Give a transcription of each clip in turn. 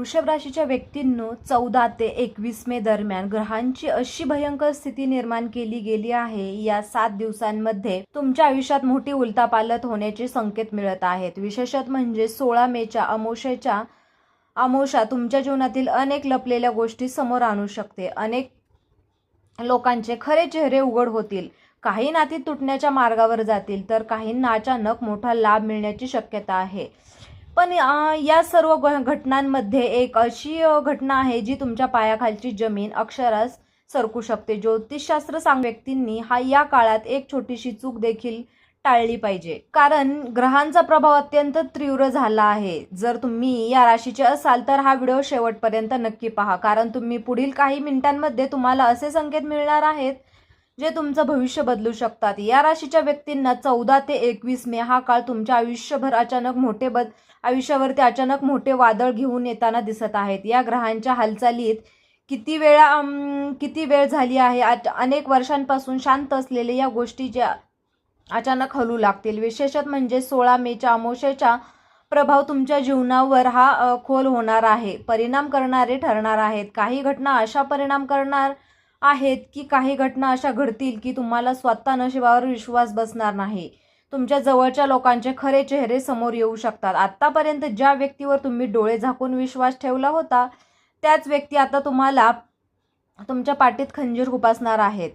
वृषभ राशीच्या व्यक्तींनो 14 ते 21 मे दरम्यान ग्रहांची अशी भयंकर स्थिती निर्माण केली गेली आहे. या 7 दिवसांमध्ये तुमच्या आयुष्यात मोठी उलथापालथ होण्याचे संकेत मिळत आहेत. विशेषतः म्हणजे 16 मेच्या अमावस्या तुमच्या जीवनातील अनेक लपलेल्या गोष्टी समोर आणू शकते. अनेक लोकांचे खरे चेहरे उघड होतील. काही नाती तुटण्याच्या मार्गावर जातील तर काहींना अचानक मोठा लाभ मिळण्याची शक्यता आहे. पण या सर्व घटनांमध्ये एक अशी घटना आहे जी तुमच्या पायाखालची जमीन अक्षरशः सरकू शकते. ज्योतिषशास्त्र व्यक्तींनी या काळात एक छोटीशी चूक देखील टाळली पाहिजे, कारण ग्रहांचा प्रभाव अत्यंत तीव्र झाला आहे. जर तुम्ही या राशीचे असाल तर हा व्हिडिओ शेवटपर्यंत नक्की पहा, कारण तुम्ही पुढील काही मिनिटांमध्ये तुम्हाला असे संकेत मिळणार आहेत जे तुमचं भविष्य बदलू शकतात. या राशीच्या व्यक्तींना 14 ते 21 मे हा काळ तुमच्या आयुष्यावरती अचानक मोठे वादळ घेऊन येताना दिसत आहेत. या ग्रहांच्या हालचालीत किती वेळ झाली आहे. अनेक वर्षांपासून शांत असलेल्या या गोष्टी ज्या अचानक हलू लागतील. विशेषतः म्हणजे 16 मेच्या अमावस्येचा प्रभाव तुमच्या जीवनावर खोल होणार आहे, परिणाम करणारे ठरणार आहेत. काही घटना अशा परिणाम करणार आहेत की काही घटना अशा घडतील की तुम्हाला स्वतः नशिबावर विश्वास बसणार नाही. तुमच्या जवळच्या लोकांचे खरे चेहरे समोर येऊ शकतात. आतापर्यंत ज्या व्यक्तीवर तुम्ही डोळे झाकून विश्वास ठेवला होता त्याच व्यक्ती आता तुम्हाला तुमच्या पाठीत खंजीर खुपसणार आहेत.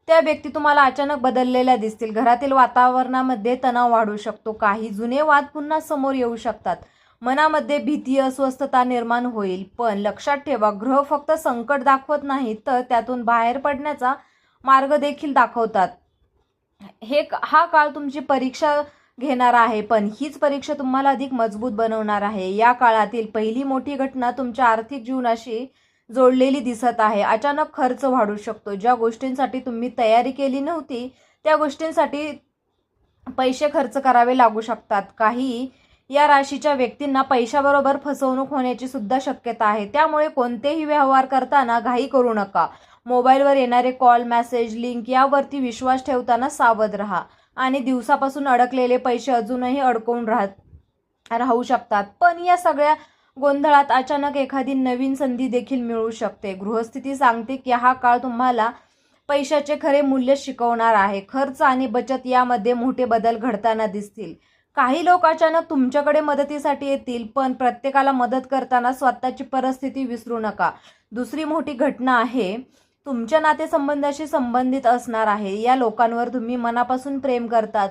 त्या व्यक्ती तुम्हाला अचानक बदललेल्या दिसतील. घरातील वातावरणामध्ये तणाव वाढू शकतो. काही जुने वाद पुन्हा समोर येऊ शकतात. मनामध्ये भीती, अस्वस्थता निर्माण होईल. पण लक्षात ठेवा, ग्रह फक्त संकट दाखवत नाहीत तर त्यातून बाहेर पडण्याचा मार्ग देखील दाखवतात. हा काळ तुमची परीक्षा घेणार आहे, पण हीच परीक्षा तुम्हाला अधिक मजबूत बनवणार आहे. या काळातील पहिली मोठी घटना तुमच्या आर्थिक जीवनाशी जोडलेली दिसत आहे. अचानक खर्च वाढू शकतो. ज्या गोष्टींसाठी तुम्ही तयारी केली नव्हती त्या गोष्टींसाठी पैसे खर्च करावे लागू शकतात. काही या राशीच्या व्यक्तींना पैशाबरोबर फसवणूक होण्याची सुद्धा शक्यता आहे. त्यामुळे कोणतेही व्यवहार करताना घाई करू नका. मोबाईलवर येणारे कॉल, मेसेज, लिंक यावरती विश्वास ठेवताना सावध राहा. आणि दिवसापासून अडकलेले पैसे अजूनही अडकून राहू शकतात. पण या सगळ्या गोंधळात अचानक एखादी नवीन संधी देखील मिळू शकते. गृहस्थिती सांगते की हा काळ तुम्हाला पैशाचे खरे मूल्य शिकवणार आहे. खर्च आणि बचत यामध्ये मोठे बदल घडताना दिसतील. काही लोक अचानक तुमच्याकडे मदतीसाठी येतील, पण प्रत्येकाला मदत करताना स्वतःची परिस्थिती विसरू नका. दुसरी मोठी घटना आहे तुमच्या नातेसंबंधाशी संबंधित असणार आहे. या लोकांवर तुम्ही मनापासून प्रेम करतात,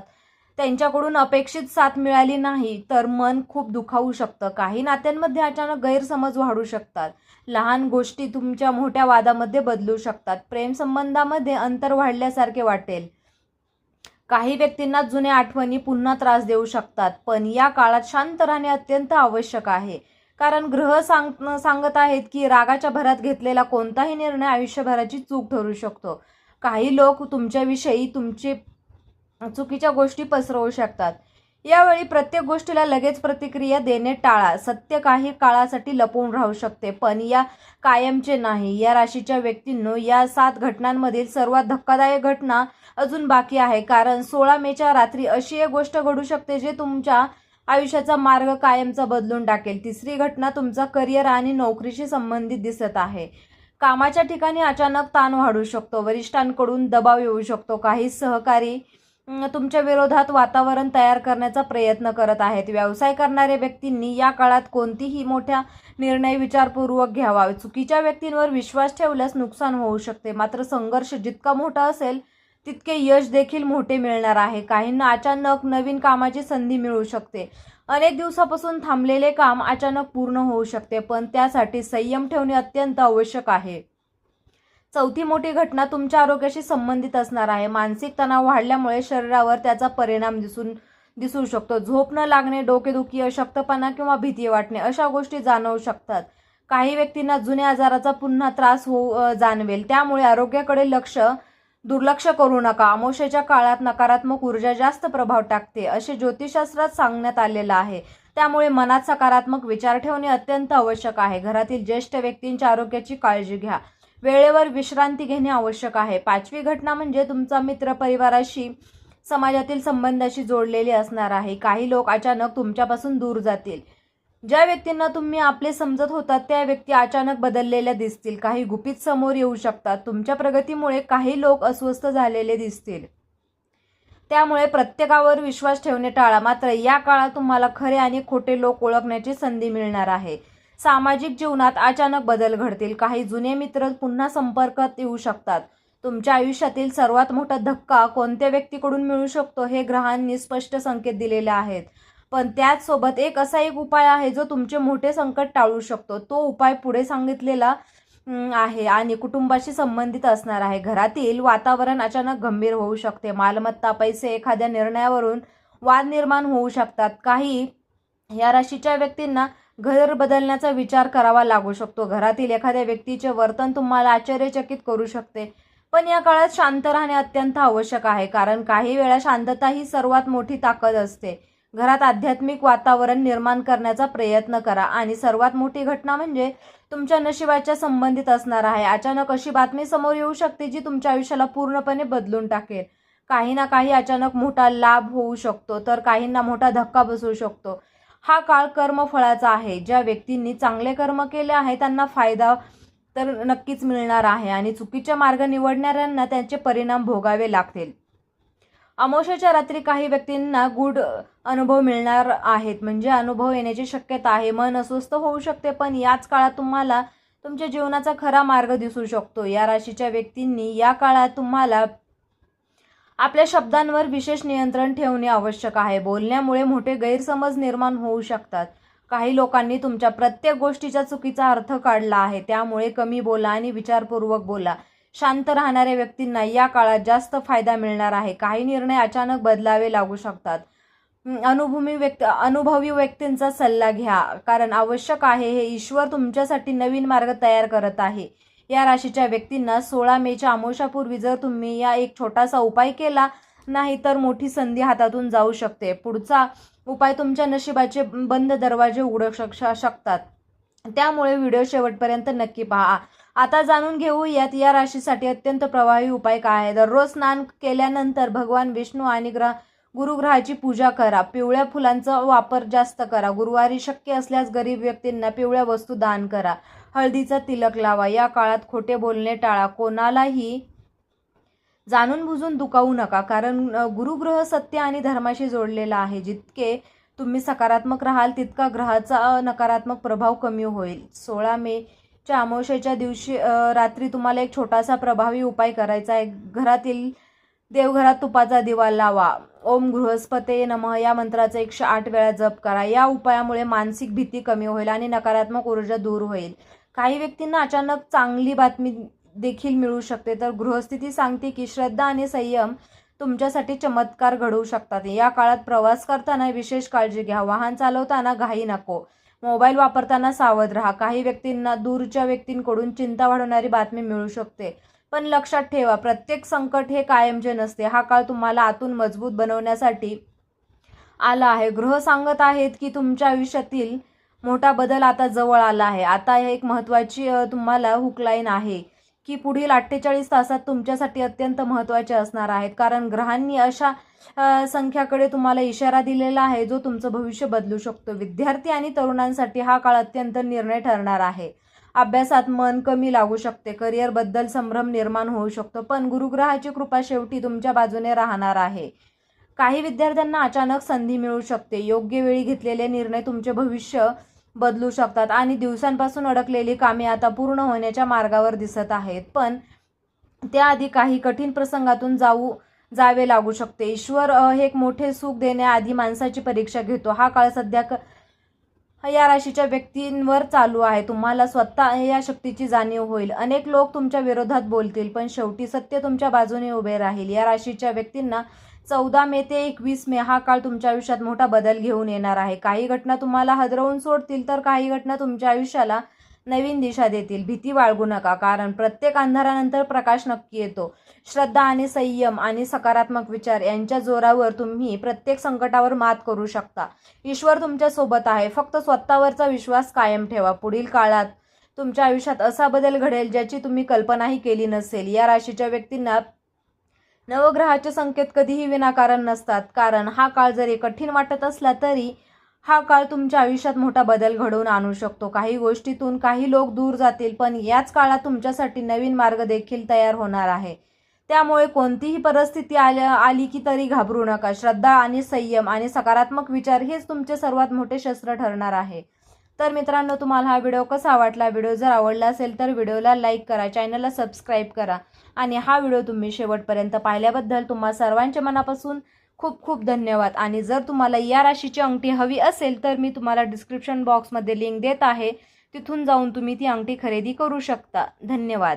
त्यांच्याकडून अपेक्षित साथ मिळाली नाही तर मन खूप दुखावू शकतं. काही नात्यांमध्ये अचानक गैरसमज वाढू शकतात. लहान गोष्टी तुमच्या मोठ्या वादामध्ये बदलू शकतात. प्रेमसंबंधामध्ये अंतर वाढल्यासारखे वाटेल. काही व्यक्तींना जुन्या आठवणी पुन्हा त्रास देऊ शकतात. पण या काळात शांत राहणे अत्यंत आवश्यक आहे, कारण ग्रह सांगत आहेत की रागाच्या भरात घेतलेला कोणताही निर्णय आयुष्यभराची चूक ठरू शकतो. काही लोक तुमच्याविषयी चुकीच्या गोष्टी पसरवू शकतात. यावेळी प्रत्येक गोष्टीला लगेच प्रतिक्रिया देणे टाळा. सत्य काही काळासाठी लपवून राहू शकते, पण या कायमचे नाही. या राशीच्या व्यक्तींनो, या 7 घटनांमधील सर्वात धक्कादायक घटना अजून बाकी आहे, कारण 16 मेच्या रात्री अशी एक गोष्ट घडू शकते जे तुमच्या आयुष्याचा मार्ग कायमचा बदलून टाकेल. तिसरी घटना तुमचा करिअर आणि नोकरीशी संबंधित दिसत आहे. कामाच्या ठिकाणी अचानक ताण वाढू शकतो. वरिष्ठांकडून दबाव येऊ शकतो. काही सहकारी तुमच्या विरोधात वातावरण तयार करण्याचा प्रयत्न करत आहेत. व्यवसाय करणाऱ्या व्यक्तींनी या काळात कोणतीही मोठा निर्णय विचारपूर्वक घ्यावा. चुकीच्या व्यक्तींवर विश्वास ठेवल्यास नुकसान होऊ शकते. मात्र संघर्ष जितका मोठा असेल तितके यश देखील मोठे मिळणार आहे. काहींना अचानक नवीन कामाची संधी मिळू शकते. अनेक दिवसापासून थांबलेले काम अचानक पूर्ण होऊ शकते, पण त्यासाठी संयम ठेवणे अत्यंत आवश्यक आहे. चौथी मोठी घटना तुमच्या आरोग्याशी संबंधित असणार आहे. मानसिक तणाव वाढल्यामुळे शरीरावर त्याचा परिणाम दिसू शकतो. झोप न लागणे, डोकेदुखी, अशक्तपणा किंवा भीती वाटणे अशा गोष्टी जाणवू शकतात. काही व्यक्तींना जुन्या आजाराचा पुन्हा त्रास जाणवेल. त्यामुळे आरोग्याकडे दुर्लक्ष करू नका. अमावस्येच्या काळात नकारात्मक ऊर्जा जास्त प्रभाव टाकते असे ज्योतिषशास्त्रात सांगण्यात आलेलं आहे. त्यामुळे मनात सकारात्मक विचार ठेवणे अत्यंत आवश्यक आहे. घरातील ज्येष्ठ व्यक्तींच्या आरोग्याची काळजी घ्या. वेळेवर विश्रांती घेणे आवश्यक आहे. 5वी घटना म्हणजे तुमचा मित्र परिवाराशी समाजातील संबंधाशी जोडलेले असणार आहे. काही लोक अचानक तुमच्यापासून दूर जातील. ज्या व्यक्तींना तुम्ही आपले समजत होतात त्या व्यक्ती अचानक बदललेल्या दिसतील. काही गुपित समोर येऊ शकतात. तुमच्या प्रगतीमुळे काही लोक अस्वस्थ झालेले दिसतील. त्यामुळे प्रत्येकावर विश्वास ठेवणे टाळा. मात्र या काळात तुम्हाला खरे आणि खोटे लोक ओळखण्याची संधी मिळणार आहे. सामाजिक जीवनात अचानक बदल घडतील. काही जुने मित्र पुन्हा संपर्कात येऊ शकतात. तुमच्या आयुष्यातील सर्वात मोठा धक्का कोणत्या व्यक्तीकडून मिळू शकतो हे ग्रहांनी स्पष्ट संकेत दिलेले आहेत. पण त्याचसोबत एक उपाय आहे जो तुमचे मोठे संकट टाळू शकतो. तो उपाय पुढे सांगितलेला आहे आणि कुटुंबाशी संबंधित असणार आहे. घरातील वातावरण अचानक गंभीर होऊ शकते. मालमत्ता, पैसे, एखाद्या निर्णयावरून वाद निर्माण होऊ शकतात. काही या राशीच्या व्यक्तींना घर बदलण्याचा विचार करावा लागू शकतो. घरातील एखाद्या व्यक्तीचे वर्तन तुम्हाला आश्चर्यचकित करू शकते. पण या काळात शांत राहणे अत्यंत आवश्यक आहे, कारण काही वेळा शांतता ही सर्वात मोठी ताकद असते. घरात आध्यात्मिक वातावरण निर्माण करण्याचा प्रयत्न करा आणि सर्वात मोठी घटना म्हणजे तुमच्या नशिबाच्या संबंधित असणार आहे. अचानक अशी बातमी समोर येऊ शकते जी तुमच्या आयुष्याला पूर्णपणे बदलून टाकेल. काही ना काही अचानक मोठा लाभ होऊ शकतो, तर काहींना मोठा धक्का बसू शकतो. हा काळ कर्मफळाचा आहे. ज्या व्यक्तींनी चांगले कर्म केले आहे त्यांना फायदा तर नक्कीच मिळणार आहे आणि चुकीचा मार्ग निवडणाऱ्यांना त्याचे परिणाम भोगावे लागतील. अमावस्येच्या रात्री काही व्यक्तींना गूढ अनुभव मिळणार आहेत, म्हणजे अनुभव येण्याची शक्यता आहे. मन अस्वस्थ होऊ शकते, पण याच काळात तुम्हाला तुमच्या जीवनाचा खरा मार्ग दिसू शकतो. या राशीच्या व्यक्तींनी या काळात तुम्हाला आपल्या शब्दांवर विशेष नियंत्रण ठेवणे आवश्यक आहे. बोलण्यामुळे मोठे गैरसमज निर्माण होऊ शकतात. काही लोकांनी तुमच्या प्रत्येक गोष्टीचा चुकीचा अर्थ काढला आहे, त्यामुळे कमी बोला आणि विचारपूर्वक बोला. शांत राहणाऱ्या व्यक्तींना या काळात जास्त फायदा मिळणार आहे. काही निर्णय अचानक बदलावे लागू शकतात. अनुभवी व्यक्तींचा सल्ला घ्या, कारण आवश्यक आहे. हे ईश्वर तुमच्यासाठी नवीन मार्ग तयार करत आहे. या राशीच्या व्यक्तींना 16 मेच्या अमावस्यापूर्वी जर तुम्ही या एक छोटासा उपाय केला नाही तर मोठी संधी हातातून जाऊ शकते. पुढचा उपाय तुमच्या नशिबाचे बंद दरवाजे उघडू शकतात. त्यामुळे व्हिडिओ शेवटपर्यंत नक्की पहा. आता जाणून घेऊयात या राशीसाठी अत्यंत प्रभावी उपाय काय आहे. दररोज स्नान केल्यानंतर भगवान विष्णू आणि गुरुग्रहाची पूजा करा. पिवळ्या फुलांचा वापर जास्त करा. गुरुवारी शक्य असल्यास गरीब व्यक्तींना पिवळ्या वस्तू दान करा. हळदीचा तिलक लावा. या काळात खोटे बोलणे टाळा. कोणालाही जाणून बुजून दुखावू नका, कारण गुरुग्रह सत्य आणि धर्माशी जोडलेला आहे. जितके तुम्ही सकारात्मक राहाल तितका ग्रहाचा नकारात्मक प्रभाव कमी होईल. 16 मेच्या अमावस्येच्या दिवशी रात्री तुम्हाला एक छोटासा प्रभावी उपाय करायचा आहे. घरातील देवघरात तुपाचा दिवा लावा. ओम बृहस्पते नमः या मंत्राचा 108 वेळा जप करा. या उपायामुळे मानसिक भीती कमी होईल आणि नकारात्मक ऊर्जा दूर होईल. काही व्यक्तींना अचानक चांगली बातमी देखील मिळू शकते, तर गृहस्थिती सांगते की श्रद्धा आणि संयम तुमच्यासाठी चमत्कार घडवू शकतात. या काळात प्रवास करताना विशेष काळजी घ्या. वाहन चालवताना घाई नको. मोबाईल वापरताना सावध राहा. काही व्यक्तींना दूरच्या व्यक्तींकडून चिंता वाढवणारी बातमी मिळू शकते, पण लक्षात ठेवा, प्रत्येक संकट हे कायमचे नसते. हा काळ तुम्हाला आतून मजबूत बनवण्यासाठी आला आहे. ग्रह सांगत आहेत की तुमच्या आयुष्यातील मोठा बदल आता जवळ आला आहे. आता एक महत्त्वाची तुम्हाला हुकलाईन आहे की पुढील 48 तासात तुमच्यासाठी अत्यंत महत्त्वाचे असणार आहेत, कारण ग्रहांनी अशा संख्याकडे तुम्हाला इशारा दिलेला आहे जो तुमचं भविष्य बदलू शकतो. विद्यार्थी आणि तरुणांसाठी हा काळ अत्यंत निर्णय ठरणार आहे. अभ्यासात मन कमी लागू शकते. करिअरबद्दल संभ्रम निर्माण होऊ शकतो, पण गुरुग्रहाची कृपा शेवटी तुमच्या बाजूने राहणार आहे. काही विद्यार्थ्यांना अचानक संधी मिळू शकते. योग्य वेळी घेतलेले निर्णय तुमचे भविष्य बदलू शकतात आणि दिवसांपासून अडकलेली कामे आता पूर्ण होण्याच्या मार्गावर दिसत आहेत, पण त्याआधी काही कठीण प्रसंगातून जावे लागू शकते. ईश्वर हे एक मोठे सुख देण्याआधी माणसाची परीक्षा घेतो. हा काळ सध्या या राशीच्या व्यक्तींवर चालू आहे. तुम्हाला स्वतः या शक्तीची जाणीव होईल. अनेक लोक तुमच्या विरोधात बोलतील, पण शेवटी सत्य तुमच्या बाजूने उभे राहील. या राशीच्या व्यक्तींना 14 मे ते 21 मे हा काळ तुमच्या आयुष्यात मोठा बदल घेऊन येणार आहे. काही घटना तुम्हाला हादरवून सोडतील, तर काही घटना तुमच्या आयुष्याला नवीन दिशा देतील. भीती बाळगू नका, कारण प्रत्येक अंधारानंतर प्रकाश नक्की येतो. श्रद्धा आणि संयम आणि सकारात्मक विचार यांच्या जोरावर तुम्ही प्रत्येक संकटावर मात करू शकता. ईश्वर तुमच्या सोबत आहे. फक्त स्वतःवरचा विश्वास कायम ठेवा. पुढील काळात तुमच्या आयुष्यात असा बदल घडेल ज्याची तुम्ही कल्पनाही केली नसेल. या राशीच्या व्यक्तींना नवग्रहाचे संकेत कधीही विनाकारण नसतात, कारण हा काळ जरी कठीण वाटत असला तरी हा काळ तुमच्या आयुष्यात मोठा बदल घडवून आणू शकतो. काही गोष्टीतून काही लोक दूर जातील, पण याच काळात तुमच्यासाठी नवीन मार्ग देखील तयार होणार आहे. त्यामुळे कोणतीही परिस्थिती आली की तरी घाबरू नका. श्रद्धा आणि संयम आणि सकारात्मक विचार हेच तुमचे सर्वात मोठे शस्त्र ठरणार आहे. तर मित्रांनो, तुम्हाला हा व्हिडिओ कसा वाटला? व्हिडिओ जर आवडला असेल तर व्हिडिओला लाईक करा, चॅनलला सबस्क्राईब करा आणि हा व्हिडिओ तुम्ही शेवटपर्यंत पाहिल्याबद्दल तुम्हा सर्वांच्या मनापासून खूप खूप धन्यवाद. आणि जर तुम्हाला या राशीची अंगठी हवी असेल तर मी तुम्हाला डिस्क्रिप्शन बॉक्समध्ये लिंक देत आहे, तिथून जाऊन तुम्ही ती अंगठी खरेदी करू शकता. धन्यवाद.